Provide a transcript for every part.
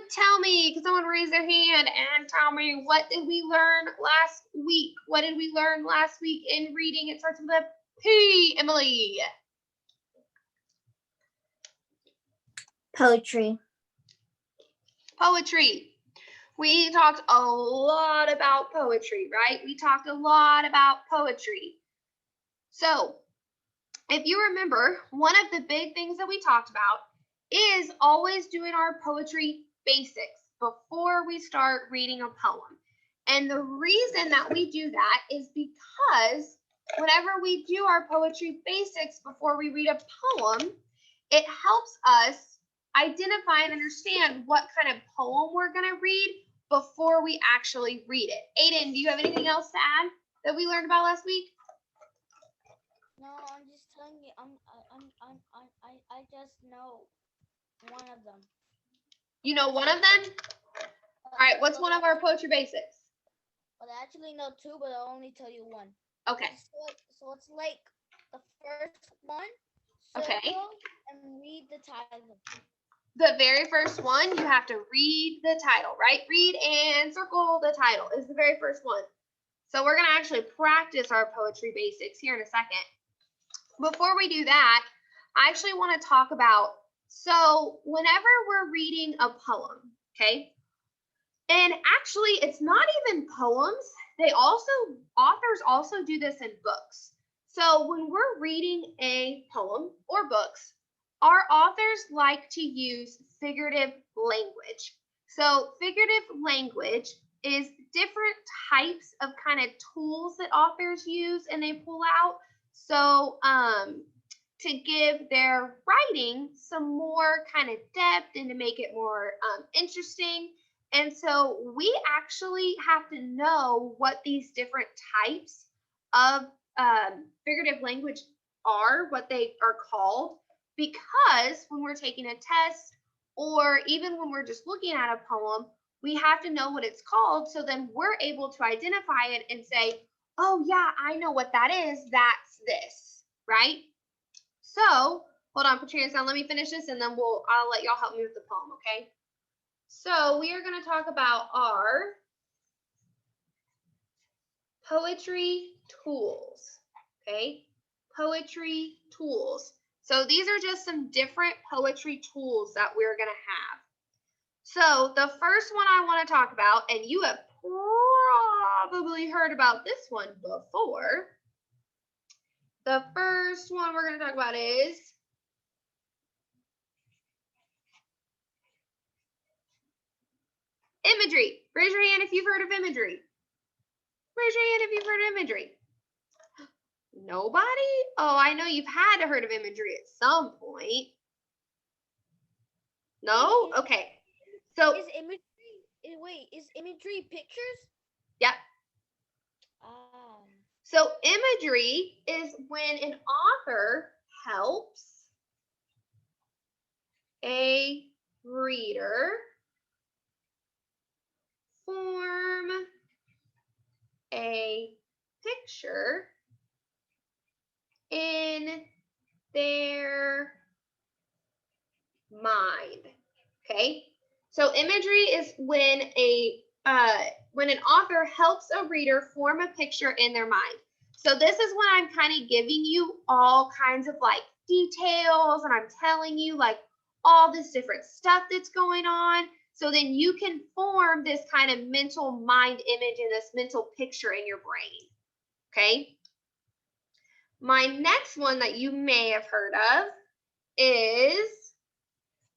tell me? Can someone raise their hand and tell me, what did we learn last week? What did we learn last week in reading? It starts with a P, Emily. Poetry. Poetry. We talked a lot about poetry, right? We talked a lot about poetry. So, if you remember, one of the big things that we talked about is always doing our poetry basics before we start reading a poem. And the reason that we do that is because whenever we do our poetry basics before we read a poem, it helps us identify and understand what kind of poem we're going to read before we actually read it. Aiden, do you have anything else to add that we learned about last week? No, I'm just telling you. I just know one of them. You know one of them? All right, what's one of our poetry basics? Well, I actually know two, but I'll only tell you one. Okay. So it's like the first one, Okay. circle and read the title. The very first one, you have to read the title, right? Read and circle the title is the very first one. So we're going to actually practice our poetry basics here in a second. Before we do that, I actually want to talk about, so whenever we're reading a poem, okay, and actually it's not even poems, authors also do this in books. So when we're reading a poem or books, our authors like to use figurative language. So figurative language is different types of kind of tools that authors use and they pull out. So to give their writing some more kind of depth and to make it more interesting. And so we actually have to know what these different types of figurative language are, what they are called, because when we're taking a test or even when we're just looking at a poem, we have to know what it's called. So then we're able to identify it and say, oh yeah, I know what that is. That's this, right? So hold on, put your hands down. Let me finish this and then I'll let y'all help me with the poem, okay? So we are going to talk about our poetry tools, okay? Poetry tools. So these are just some different poetry tools that we're going to have. So the first one I want to talk about, and you have probably heard about this one before. The first one we're going to talk about is imagery. Raise your hand if you've heard of imagery. Raise your hand if you've heard of imagery. Nobody? Oh, I know you've had to heard of imagery at some point. No? Okay. So is imagery pictures? Yep. So imagery is when an author helps a reader form a picture in their mind. Okay? So imagery is when an author helps a reader form a picture in their mind. So this is when I'm kind of giving you all kinds of like details and I'm telling you like all this different stuff that's going on. So then you can form this kind of mental mind image and this mental picture in your brain. Okay? My next one that you may have heard of is,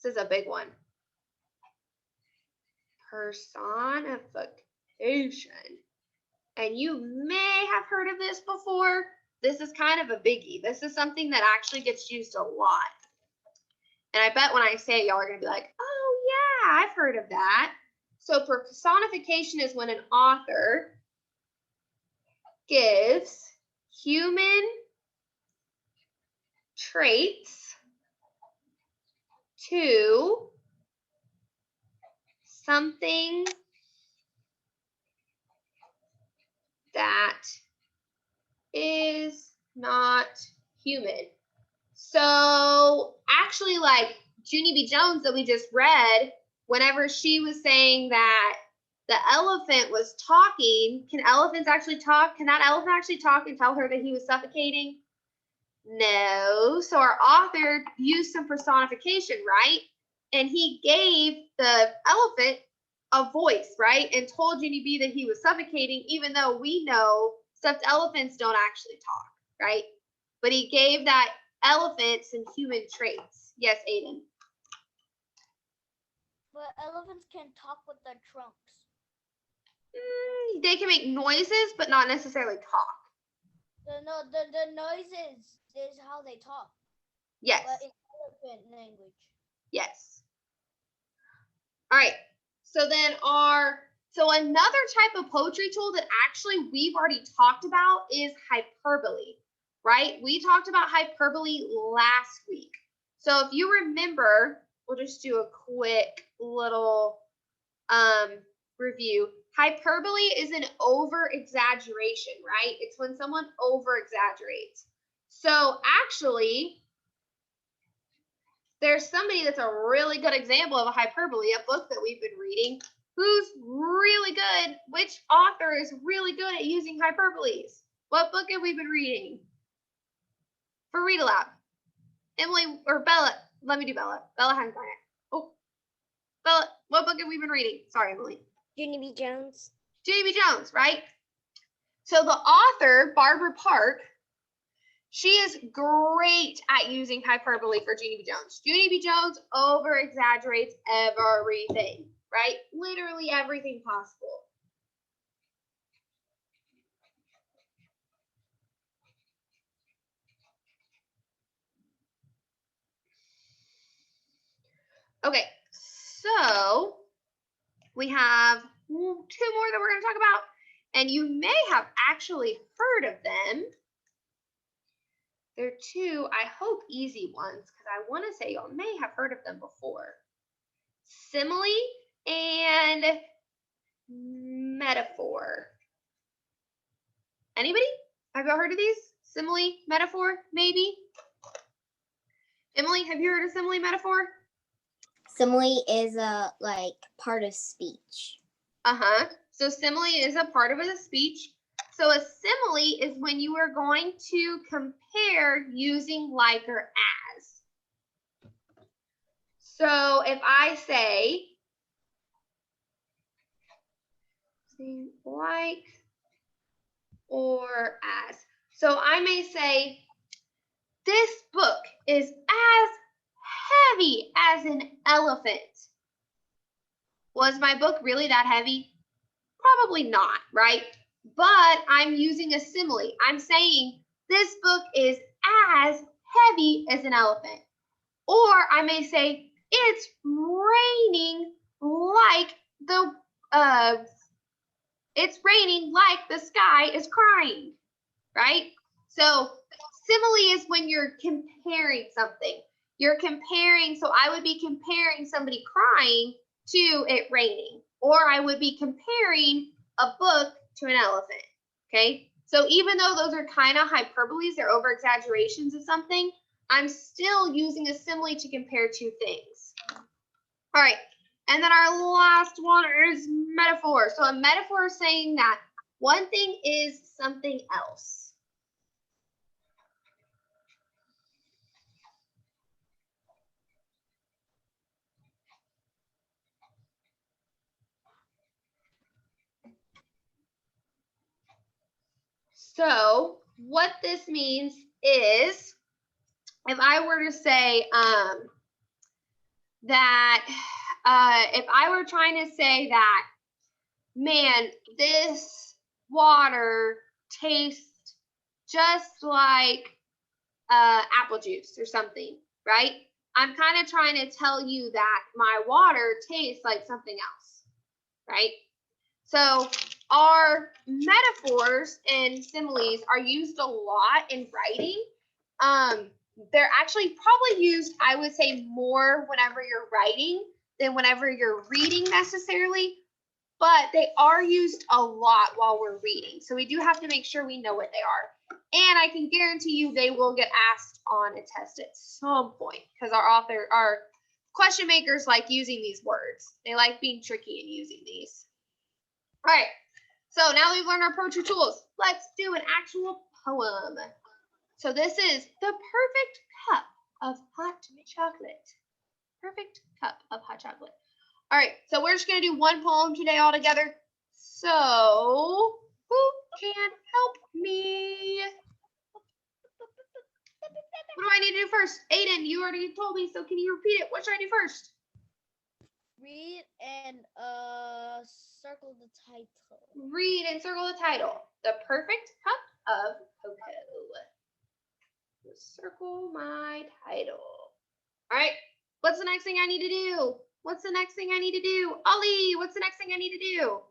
this is a big one, personification. And you may have heard of this before. This is kind of a biggie. This is something that actually gets used a lot. And I bet when I say it, y'all are going to be like, oh yeah, I've heard of that. So personification is when an author gives human traits to something that is not human. So actually, like Junie B. Jones that we just read whenever she was saying that the elephant was talking, can elephants actually talk? Can that elephant actually talk and tell her that he was suffocating? No. So our author used some personification, right? And he gave the elephant a voice, right? And told Junie B that he was suffocating, even though we know stuffed elephants don't actually talk, right? But he gave that elephant some human traits. Yes, Aiden. But elephants can talk with their trunks. They can make noises, but not necessarily talk. The noises is how they talk. Yes. But in elephant language. Yes. All right. So then so another type of poetry tool that actually we've already talked about is hyperbole, right? We talked about hyperbole last week. So if you remember, we'll just do a quick little review. Hyperbole is an over exaggeration, right? It's when someone over exaggerates. So actually, there's somebody that's a really good example of a hyperbole, a book that we've been reading, who's really good. Which author is really good at using hyperboles? What book have we been reading? For Read Aloud. Emily or Bella. Let me do Bella. Bella hasn't done it. Oh, Bella, what book have we been reading? Sorry, Emily. Junie B. Jones. Junie B. Jones, right? So the author, Barbara Park, she is great at using hyperbole for Junie B. Jones. Junie B. Jones over exaggerates everything, right? Literally everything possible. Okay, so we have 2 more that we're going to talk about, and you may have actually heard of them. They're 2, I hope, easy ones, because I want to say y'all may have heard of them before. Simile and metaphor. Anybody? Have y'all heard of these? Simile, metaphor, maybe? Emily, have you heard of simile, metaphor? Simile is a part of speech. Uh-huh. So simile is a part of a speech. So a simile is when you are going to compare using like or as. So if I say like or as. So I may say, this book is as heavy as an elephant. Was my book really that heavy? Probably not, right? But I'm using a simile. I'm saying this book is as heavy as an elephant. Or I may say it's raining like the sky is crying, right? So simile is when you're comparing something. You're comparing, so I would be comparing somebody crying to it raining, or I would be comparing a book to an elephant, okay? So even though those are kind of hyperboles, they're over exaggerations of something, I'm still using a simile to compare 2 things. All right, and then our last one is metaphor. So a metaphor is saying that one thing is something else. So what this means is, if I were to say if I were trying to say that, man, this water tastes just like apple juice or something, right? I'm kind of trying to tell you that my water tastes like something else, right? So our metaphors and similes are used a lot in writing. They're actually probably used, I would say, more whenever you're writing than whenever you're reading necessarily, but they are used a lot while we're reading. So we do have to make sure we know what they are. And I can guarantee you they will get asked on a test at some point, because our question makers like using these words. They like being tricky and using these. All right. So now that we've learned our poetry tools, let's do an actual poem. So this is the perfect cup of hot chocolate. Perfect cup of hot chocolate. All right, so we're just gonna do one poem today all together. So who can help me? What do I need to do first? Aiden, you already told me, so can you repeat it? What should I do first? Read and circle the title. Read and circle the title. The perfect cup of cocoa. Circle my title. All right, what's the next thing I need to do? What's the next thing I need to do? Ollie, what's the next thing I need to do?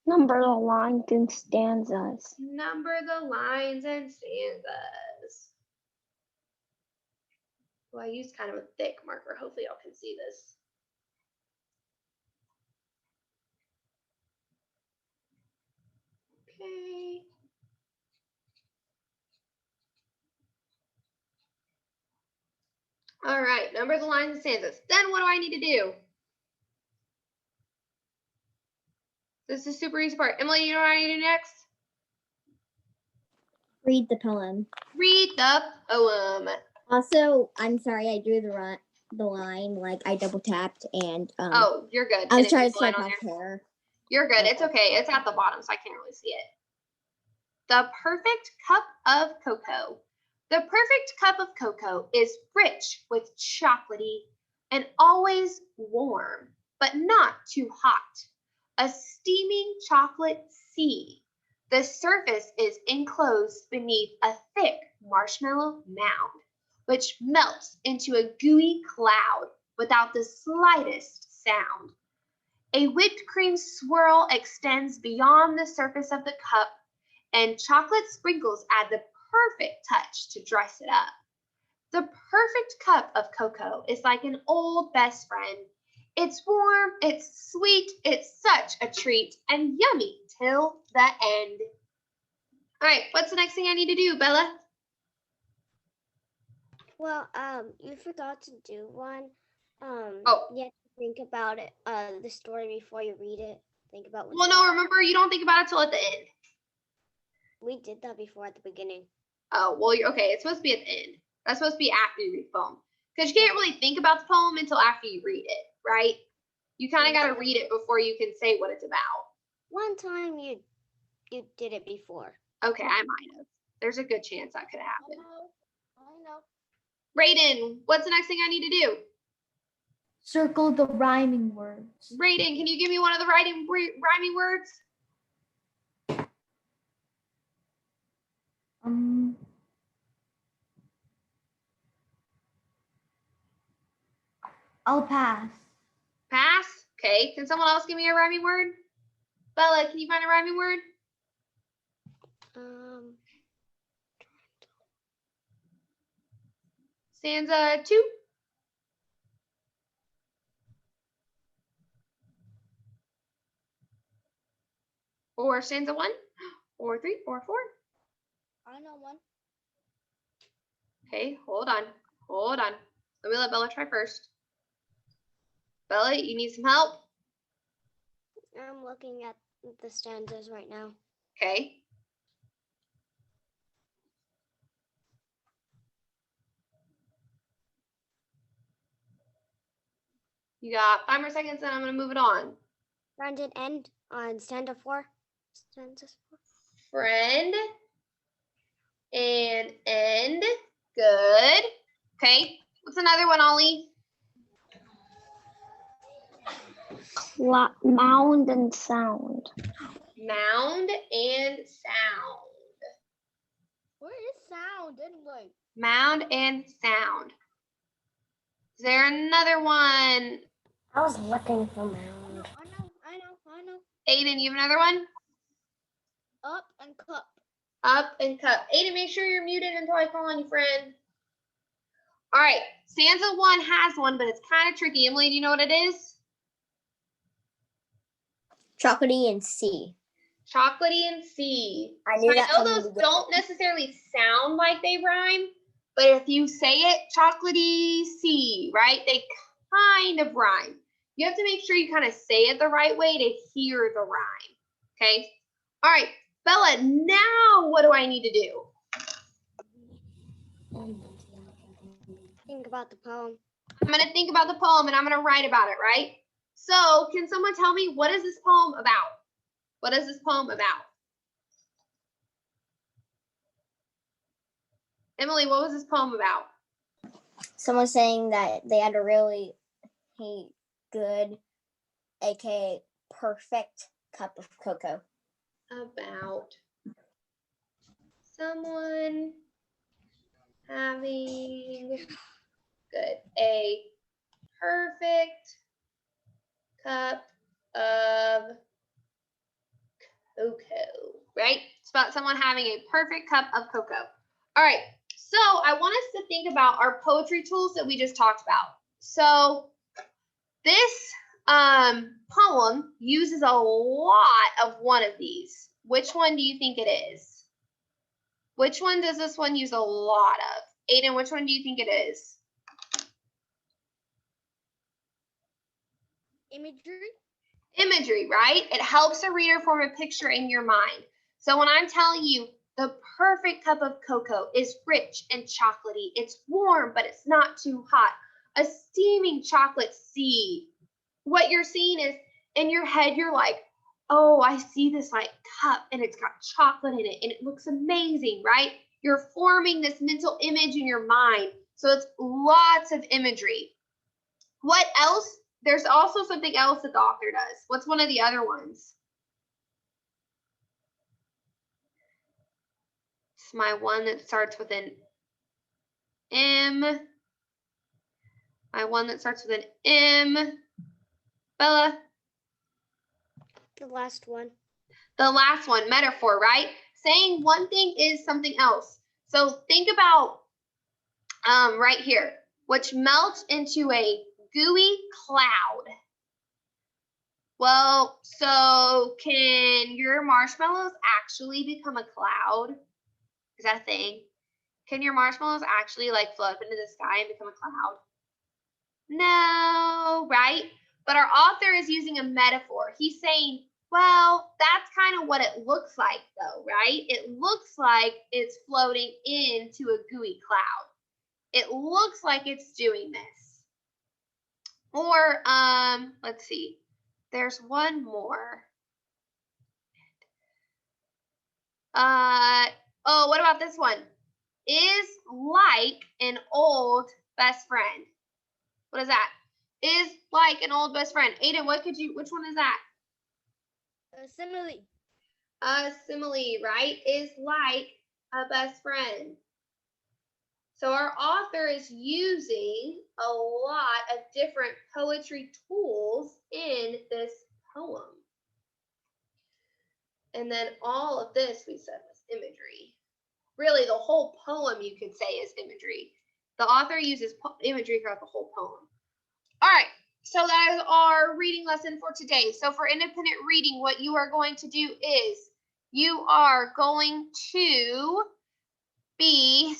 Number the lines and stanzas. Number the lines and stanzas. Well, I used kind of a thick marker. Hopefully y'all can see this. Okay. All right, number the lines and stanzas. Then what do I need to do? This is super easy part. Emily, you know what I need to do next? Read the poem. Read the poem. Also, I'm sorry, I drew the line, like I double tapped and Oh, you're good. I was And trying it's to line swipe on off there. hair. You're good. It's okay. It's at the bottom, so I can't really see it. The perfect cup of cocoa. The perfect cup of cocoa is rich with chocolatey and always warm, but not too hot. A steaming chocolate sea. The surface is enclosed beneath a thick marshmallow mound, which melts into a gooey cloud without the slightest sound. A whipped cream swirl extends beyond the surface of the cup, and chocolate sprinkles add the perfect touch to dress it up. The perfect cup of cocoa is like an old best friend. It's warm, it's sweet, it's such a treat, and yummy till the end. All right, what's the next thing I need to do, Bella? Well, you forgot to do one. Oh. You have to think about it, the story before you read it. Think about what. Well, no, remember, you don't think about it till at the end. We did that before at the beginning. Oh, well, okay, it's supposed to be at the end. That's supposed to be after you read the poem. Because you can't really think about the poem until after you read it, right? You kind of got to read it before you can say what it's about. One time you did it before. Okay, I might have. There's a good chance that could have happened. I know. Raiden, what's the next thing I need to do? Circle the rhyming words. Raiden, can you give me one of the rhyming words? I'll pass. Pass? Okay, can someone else give me a rhyming word? Bella, can you find a rhyming word? Stanza 2. Or stanza 1, or 3, or 4. I know one. Okay, hold on. Hold on. Let me let Bella try first. Bella, you need some help? I'm looking at the stanzas right now. Okay. You got 5 more seconds and I'm going to move it on. Friend and end on stanza 4. Stanza 4. Friend and end. Good. Okay. What's another one, Ollie? Mound and sound. Mound and sound. Where is sound anyway? Mound and sound. Is there another one? I was looking for mound. I know. Aiden, you have another one? Up and cup. Up and cup. Aiden, make sure you're muted until I call on you, friend. All right, stanza 1 has one, but it's kind of tricky. Emily, do you know what it is? Chocolatey and C. Chocolatey and C. I knew that I know from the those beginning. don't necessarily sound like they rhyme, but if you say it, chocolatey C, right? kind of rhyme. You have to make sure you kind of say it the right way to hear the rhyme. Okay? All right, Bella, now what do I need to do? Think about the poem. I'm going to think about the poem and I'm going to write about it, right? So, can someone tell me, what is this poem about? What is this poem about? Emily, what was this poem about? Someone saying that they had a really good, aka perfect cup of cocoa. About someone having a perfect cup of cocoa, right? It's about someone having a perfect cup of cocoa. All right, so I want us to think about our poetry tools that we just talked about. So this poem uses a lot of one of these. Which one do you think it is? Which one does this one use a lot of? Aiden, which one do you think it is? Imagery. Imagery, right? It helps a reader form a picture in your mind. So when I'm telling you the perfect cup of cocoa is rich and chocolatey, it's warm, but it's not too hot. A steaming chocolate sea. What you're seeing is in your head, you're like, oh, I see this like cup and it's got chocolate in it and it looks amazing, right? You're forming this mental image in your mind. So it's lots of imagery. What else? There's also something else that the author does. What's one of the other ones? It's my one that starts with an M. My one that starts with an M. Bella? The last one. The last one, metaphor, right? Saying one thing is something else. So think about right here, which melts into a gooey cloud. Well, so can your marshmallows actually become a cloud? Is that a thing? Can your marshmallows actually like float up into the sky and become a cloud? No, right? But our author is using a metaphor. He's saying, well, that's kind of what it looks like though, right? It looks like it's floating into a gooey cloud. It looks like it's doing this. Or, let's see. There's one more. Oh, what about this one? Is like an old best friend. What is that? Is like an old best friend. Aiden, which one is that? Simile. Simile, right? Is like a best friend. So our author is using a lot of different poetry tools in this poem. And then all of this we said was imagery. Really, the whole poem you could say is imagery. The author uses imagery throughout the whole poem. All right, so that is our reading lesson for today. So for independent reading, what you are going to do is you are going to be,